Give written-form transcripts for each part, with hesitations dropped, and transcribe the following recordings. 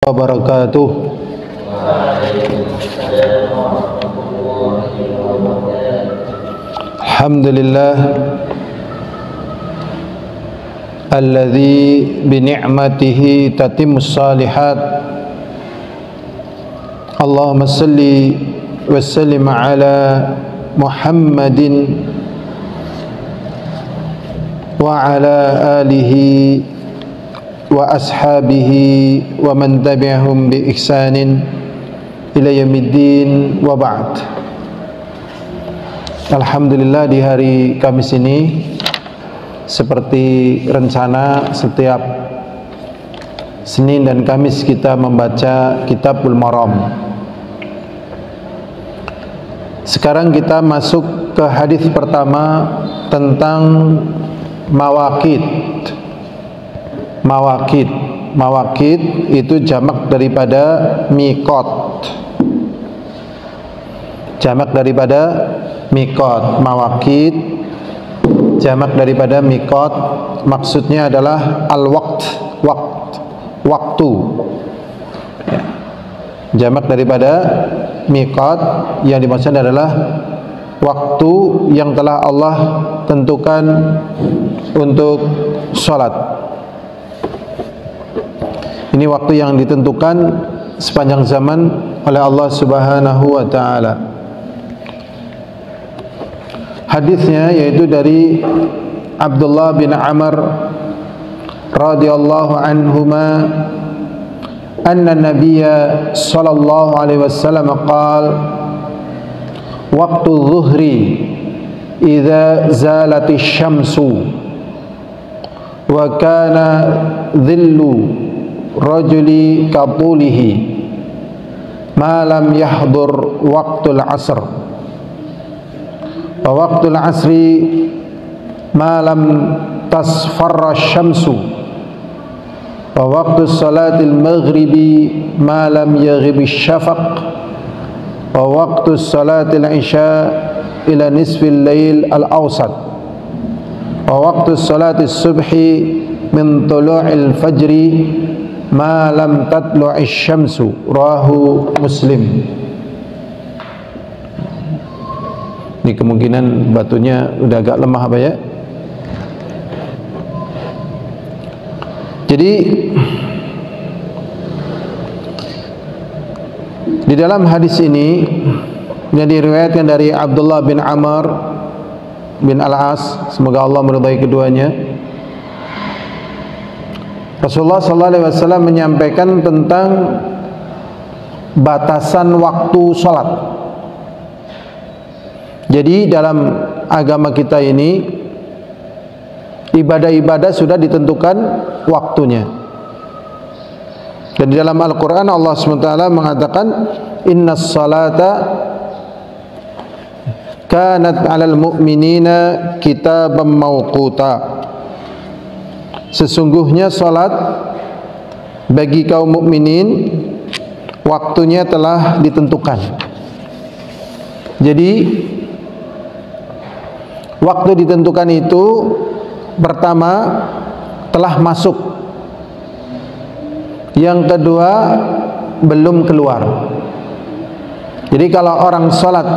wabarakatuh. Alhamdulillah alladzi bi ni'matihi tatimmus shalihat. Allahumma salli wa sallim ala Muhammadin wa ala alihi wa ashabihi wa man tabi'ahum bi ihsanin ila yaumiddin wa ba'd. Alhamdulillah, di hari Kamis ini seperti rencana setiap Senin dan Kamis kita membaca Kitabul Maram. Sekarang kita masuk ke hadis pertama tentang mawaqit. Mawaqit itu jamak daripada miqat. Jamak daripada miqat. Mawaqit jamak daripada miqat, maksudnya adalah al-waqt, waktu. Jamak daripada miqat yang dimaksud adalah waktu yang telah Allah tentukan untuk sholat. Ini waktu yang ditentukan sepanjang zaman oleh Allah Subhanahu wa ta'ala. Hadisnya yaitu dari Abdullah bin Amr radhiyallahu anhuma anna Nabiyya sallallahu alaihi wasallam qala waqtu dhuhri idza zalatish syamsu wa kana dhillu rajuli kabulihi ma lam yahdur waqtul asr wa waqtul asri ma lam tasfarra syamsu wa waqtus salatil maghribi ma lam yaghibish syafaq wa waqtus salatil isya ila nisfil lail al-awsat wa waqtus salatis subhi min tulu'il fajri ma lam tatlu'ish syamsu. Rawahu Muslim. Ini kemungkinan batunya udah agak lemah apa ya. Jadi di dalam hadis ini yang diriwayatkan dari Abdullah bin Amr bin Al-As, semoga Allah meridai keduanya, Rasulullah SAW menyampaikan tentang batasan waktu sholat. Jadi dalam agama kita ini ibadah-ibadah sudah ditentukan waktunya. Dan di dalam Al-Quran Allah SWT mengatakan innas salata kanat alal mu'minina kitaban mawquta. Sesungguhnya salat bagi kaum mukminin waktunya telah ditentukan. Jadi waktu ditentukan itu pertama telah masuk, yang kedua belum keluar. Jadi kalau orang salat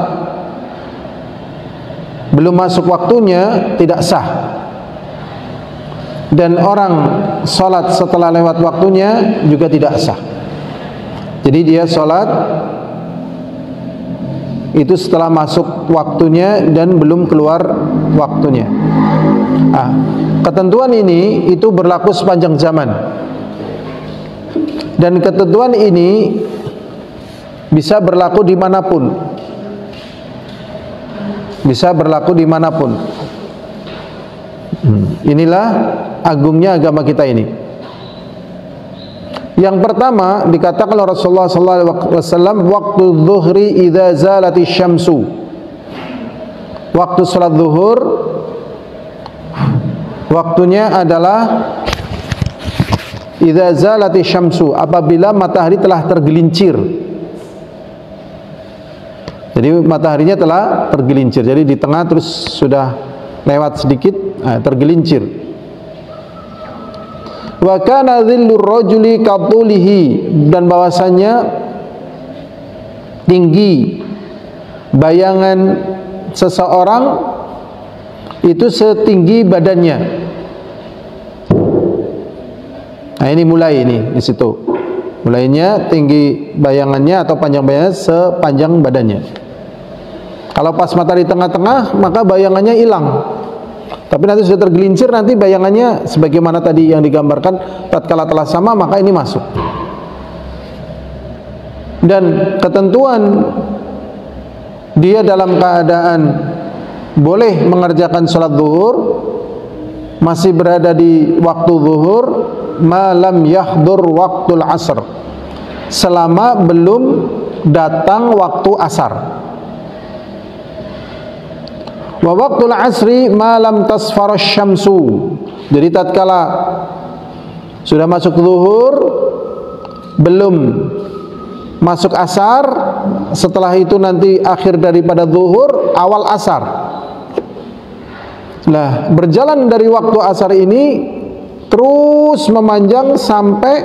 belum masuk waktunya tidak sah. Dan orang sholat setelah lewat waktunya juga tidak sah. Jadi dia sholat itu setelah masuk waktunya dan belum keluar waktunya. Ketentuan ini itu berlaku sepanjang zaman. Dan ketentuan ini bisa berlaku dimanapun. Bisa berlaku dimanapun. Inilah agungnya agama kita ini. Yang pertama dikatakan oleh Rasulullah SAW, waktu zuhri idza zalati syamsu. Waktu salat zuhur waktunya adalah idza zalati syamsu, apabila matahari telah tergelincir. Jadi mataharinya telah tergelincir. Jadi di tengah terus sudah lewat sedikit tergelincir. Wa kana dhillur rajuli katulihi, dan bahwasanya tinggi bayangan seseorang itu setinggi badannya. Nah, ini mulai di situ. Mulainya tinggi bayangannya atau panjang bayangannya sepanjang badannya. Kalau pas matahari tengah-tengah, maka bayangannya hilang. Tapi nanti sudah tergelincir, nanti bayangannya sebagaimana tadi yang digambarkan, tatkala telah sama maka ini masuk. Dan ketentuan dia dalam keadaan boleh mengerjakan sholat zuhur, masih berada di waktu zuhur, malam yahdur waktul asr, selama belum datang waktu asar. Wa waqtul asri malam tasfara syamsu, jadi tatkala sudah masuk zuhur belum masuk asar, setelah itu nanti akhir daripada zuhur awal asar. Nah, berjalan dari waktu asar ini terus memanjang sampai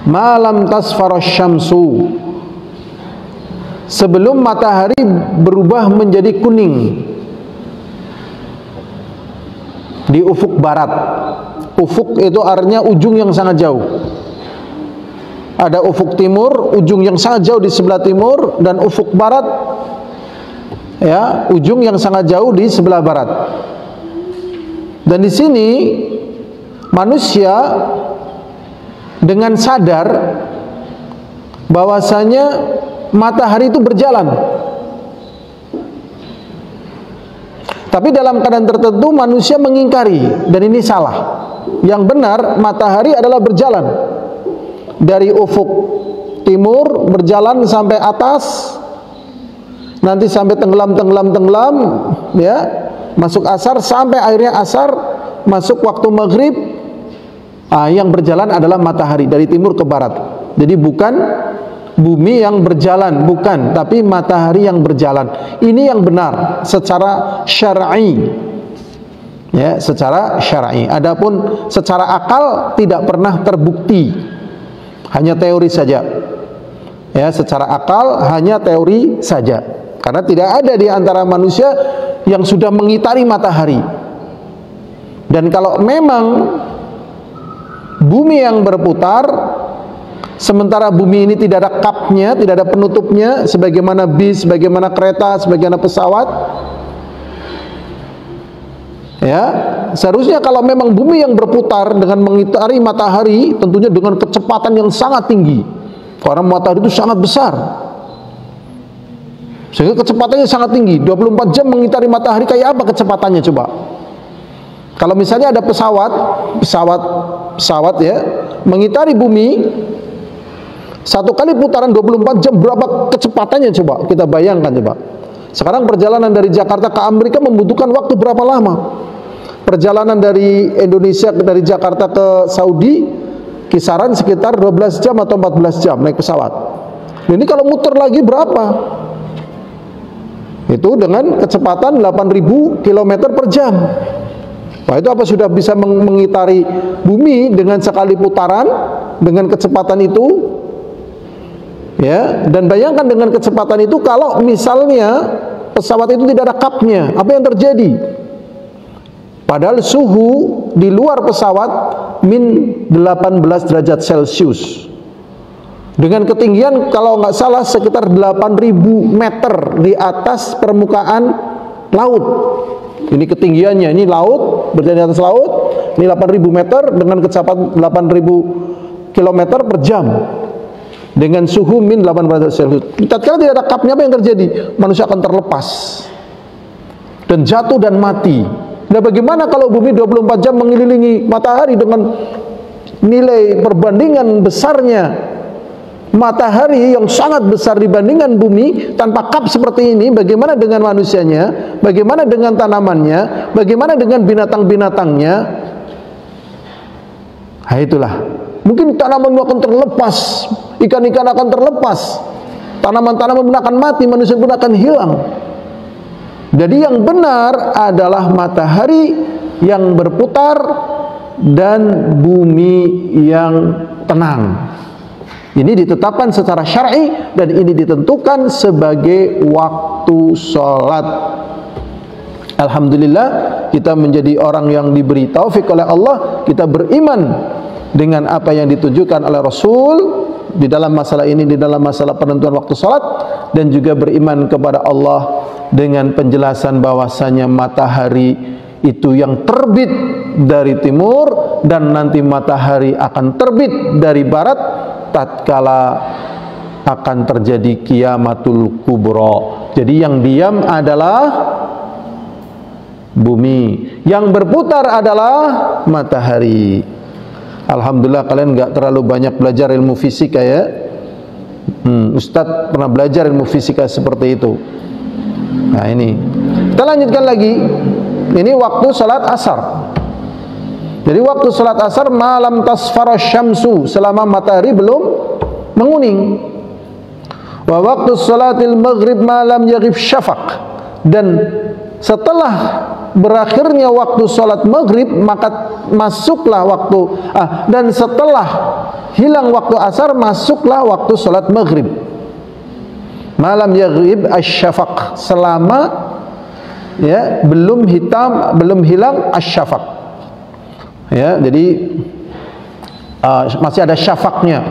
malam tasfara syamsu, sebelum matahari berubah menjadi kuning di ufuk barat. Ufuk itu artinya ujung yang sangat jauh. Ada ufuk timur, ujung yang sangat jauh di sebelah timur, dan ufuk barat, ya, ujung yang sangat jauh di sebelah barat. Dan di sini manusia dengan sadar bahwasanya matahari itu berjalan. Tapi dalam keadaan tertentu manusia mengingkari, dan ini salah. Yang benar, matahari adalah berjalan dari ufuk timur, berjalan sampai atas, nanti sampai tenggelam, ya, masuk asar, sampai akhirnya asar, masuk waktu maghrib. Yang berjalan adalah matahari dari timur ke barat. Jadi bukan bumi yang berjalan, bukan, tapi matahari yang berjalan. Ini yang benar secara syar'i, ya, secara syar'i. Adapun secara akal tidak pernah terbukti, hanya teori saja. Ya, secara akal hanya teori saja. Karena tidak ada di antara manusia yang sudah mengitari matahari. Dan kalau memang bumi yang berputar, sementara bumi ini tidak ada kapnya, tidak ada penutupnya, sebagaimana bis, sebagaimana kereta, sebagaimana pesawat, ya, seharusnya kalau memang bumi yang berputar dengan mengitari matahari, tentunya dengan kecepatan yang sangat tinggi, karena matahari itu sangat besar, sehingga kecepatannya sangat tinggi. 24 jam mengitari matahari, kayak apa kecepatannya coba? Kalau misalnya ada pesawat ya, mengitari bumi, satu kali putaran 24 jam, berapa kecepatannya coba? Kita bayangkan coba. Sekarang perjalanan dari Jakarta ke Amerika membutuhkan waktu berapa lama? Perjalanan dari Indonesia, dari Jakarta ke Saudi, kisaran sekitar 12 jam atau 14 jam naik pesawat. Ini kalau muter lagi berapa? Itu dengan kecepatan 8.000 km per jam. Wah, itu apa sudah bisa mengitari bumi dengan sekali putaran dengan kecepatan itu? Ya, dan bayangkan dengan kecepatan itu, kalau misalnya pesawat itu tidak ada kapnya, apa yang terjadi? Padahal suhu di luar pesawat min 18 derajat Celcius. Dengan ketinggian kalau nggak salah sekitar 8.000 meter di atas permukaan laut. Ini ketinggiannya, ini laut, berada di atas laut, ini 8.000 meter dengan kecepatan 8.000 km per jam. Dengan suhu min 18 derajat Celcius. Tatkala tidak ada kapnya, apa yang terjadi? Manusia akan terlepas dan jatuh dan mati. Nah, bagaimana kalau bumi 24 jam mengelilingi matahari dengan nilai perbandingan besarnya matahari yang sangat besar dibandingkan bumi tanpa kap seperti ini? Bagaimana dengan manusianya? Bagaimana dengan tanamannya? Bagaimana dengan binatang-binatangnya? Nah, itulah. Mungkin tanaman akan terlepas, ikan-ikan akan terlepas, tanaman-tanaman pun akan mati, manusia pun akan hilang. Jadi yang benar adalah matahari yang berputar dan bumi yang tenang. Ini ditetapkan secara syar'i dan ini ditentukan sebagai waktu sholat. Alhamdulillah, kita menjadi orang yang diberi taufik oleh Allah. Kita beriman dengan apa yang ditujukan oleh Rasul di dalam masalah ini, di dalam masalah penentuan waktu sholat, dan juga beriman kepada Allah dengan penjelasan bahwasanya matahari itu yang terbit dari timur dan nanti matahari akan terbit dari barat tatkala akan terjadi kiamatul kubra. Jadi yang diam adalah bumi, yang berputar adalah matahari. Alhamdulillah kalian nggak terlalu banyak belajar ilmu fisika ya. Ustadz pernah belajar ilmu fisika seperti itu. Nah ini, kita lanjutkan lagi. Ini waktu salat asar. Jadi waktu salat asar malam tasfara syamsu, selama matahari belum menguning. Wa waktu salatil maghrib malam yaghib syafaq, dan setelah berakhirnya waktu salat maghrib maka masuklah waktu dan setelah hilang waktu asar masuklah waktu salat maghrib. Malam yaghib asy-syafaq, selama ya belum hilang asy-syafaq. Ya, jadi masih ada syafaqnya.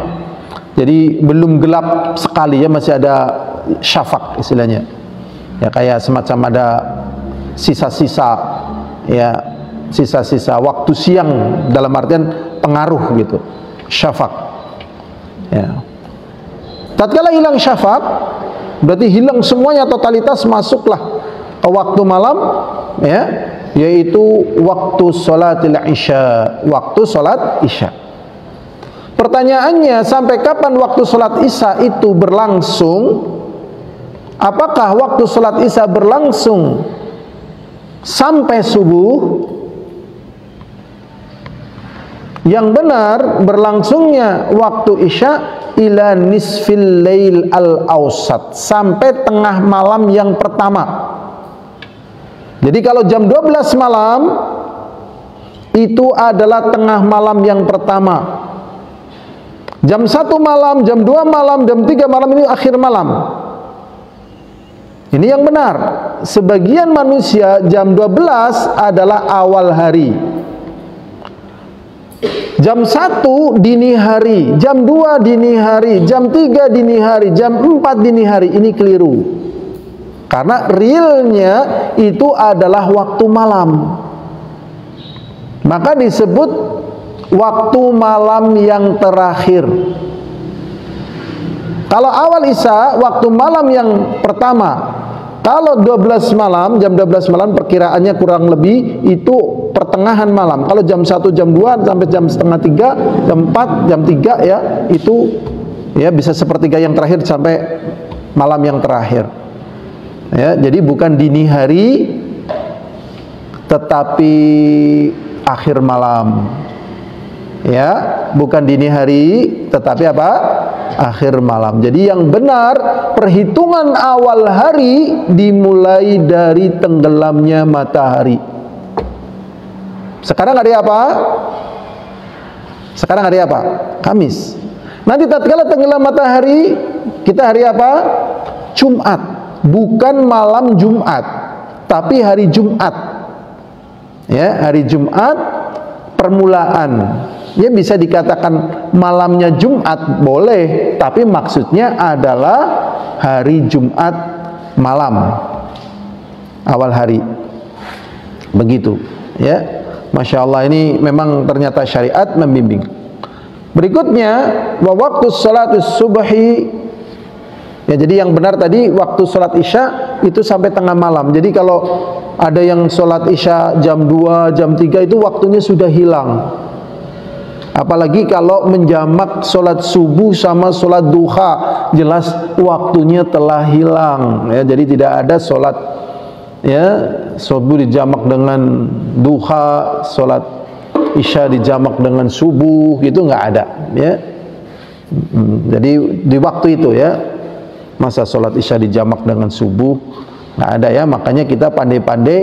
Jadi belum gelap sekali ya, masih ada syafaq istilahnya. Ya kayak semacam ada sisa-sisa ya, sisa-sisa waktu siang dalam artian pengaruh gitu. Syafaq. Ya. Tatkala hilang syafaq berarti hilang semuanya, totalitas, masuklah ke waktu malam ya, yaitu waktu salatil isya, waktu salat isya. Pertanyaannya, sampai kapan waktu salat isya itu berlangsung? Apakah waktu salat isya berlangsung sampai subuh? Yang benar berlangsungnya waktu isya ila nisfil lail al-awsat, sampai tengah malam yang pertama. Jadi kalau jam 12 malam itu adalah tengah malam yang pertama. Jam 1 malam, jam 2 malam, jam 3 malam ini akhir malam. Ini yang benar. Sebagian manusia jam 12 adalah awal hari. Jam 1 dini hari, jam 2 dini hari, jam 3 dini hari, jam 4 dini hari. Ini keliru. Karena realnya itu adalah waktu malam. Maka disebut waktu malam yang terakhir. Kalau awal isya, waktu malam yang pertama. Kalau 12 malam, jam 12 malam perkiraannya kurang lebih itu pertengahan malam. Kalau jam 1, jam 2 sampai jam setengah 3, jam 4, jam 3 ya, itu ya bisa sepertiga yang terakhir sampai malam yang terakhir. Ya, jadi bukan dini hari tetapi akhir malam. Ya, bukan dini hari tetapi apa? Akhir malam. Jadi yang benar, perhitungan awal hari dimulai dari tenggelamnya matahari. Sekarang hari apa? Sekarang hari apa? Kamis. Nanti tatkala tenggelam matahari, kita hari apa? Jumat. Bukan malam Jumat, tapi hari Jumat. Ya, hari Jumat permulaan. Ya, bisa dikatakan malamnya Jumat boleh, tapi maksudnya adalah hari Jumat malam, awal hari. Begitu, ya. Masya Allah, ini memang ternyata syariat membimbing. Berikutnya, wa waktu salatus subhi. Ya, jadi yang benar tadi waktu sholat isya itu sampai tengah malam. Jadi kalau ada yang sholat isya jam 2, jam 3 itu waktunya sudah hilang. Apalagi kalau menjamak sholat subuh sama sholat duha, jelas waktunya telah hilang. Ya, jadi tidak ada sholat ya subuh dijamak dengan duha, sholat isya dijamak dengan subuh, gitu nggak ada. Ya, jadi di waktu itu ya. Masa sholat isya dijamak dengan subuh? Nggak ada ya. Makanya kita pandai-pandai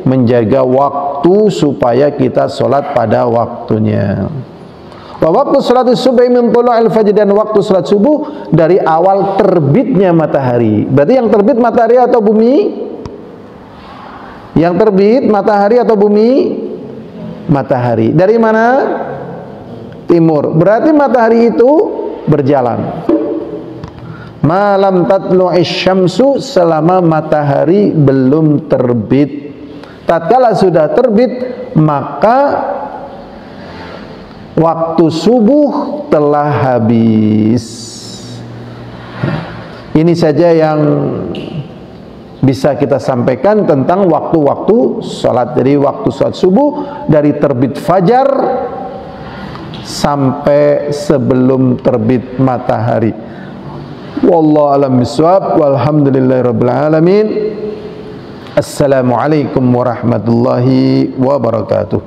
menjaga waktu supaya kita sholat pada waktunya. Wa waktu sholat subuh min tulu'il fajr, dan waktu sholat subuh dari awal terbitnya matahari. Berarti yang terbit matahari atau bumi? Yang terbit matahari atau bumi? Matahari. Dari mana? Timur. Berarti matahari itu berjalan. Malam tatlu'is syamsu, selama matahari belum terbit. Tatkala sudah terbit, maka waktu subuh telah habis. Ini saja yang bisa kita sampaikan tentang waktu-waktu sholat. Jadi waktu sholat subuh dari terbit fajar sampai sebelum terbit matahari. Wallahu a'lam bishawab, walhamdulillahirabbil alamin. Assalamualaikum warahmatullahi wabarakatuh.